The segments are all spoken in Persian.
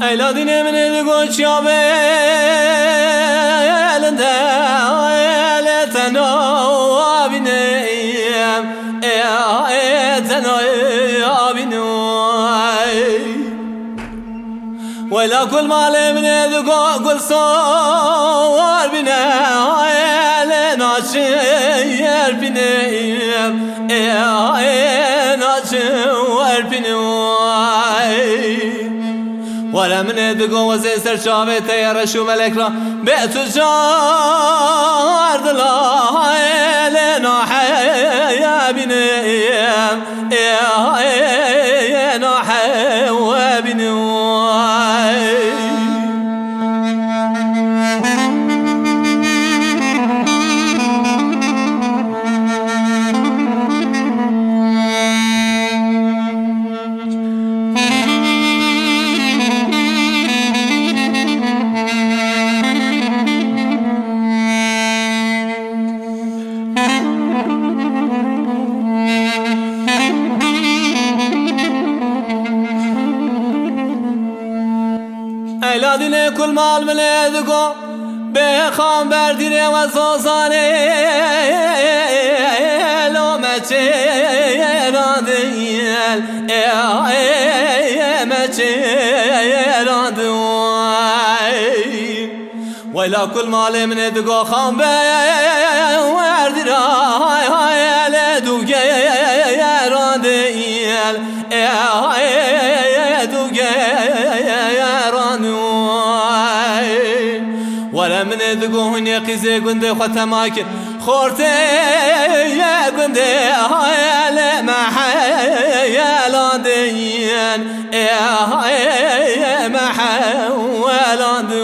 ایلادی نمینه گوش یا بلنده ایلتنا آبینیم ایلتنا آبینیم ولا كل ما لمن قل صور بنا ناشر بنا ناشر بنا ولا من دقو وزي سر شابت يا رشو ملك را بيت جار دلا لنا حيا بنا نحيا بنا ایلادینه کل مال ملیدگو بخوام بردیره و زوزانه لومچه رادیل مچه رادوی ولا کل مال ملیدگو خوام بردیره دوگه رادیل دوگه ولا من ذقوهن يقيزي قندي ختماك خورتي يا قندي هاي ما حيالادين يا ما حيالادين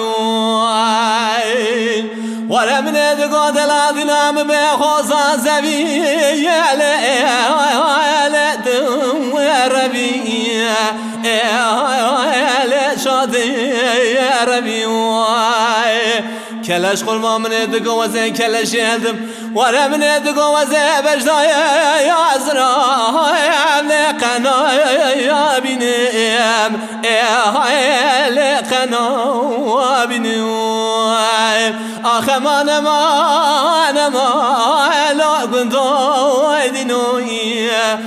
ولا من ذقو دلادنا بخوصا زبي يا لا دم ربي يا شادي يا ربي كلاش قل ما من يدقو وزين كلاش يهدم ولا من يدقو وزين بجدا يا زرا يا قنا يا بنيم يا لقنا بنيم اخ ما لا قندو دينو يا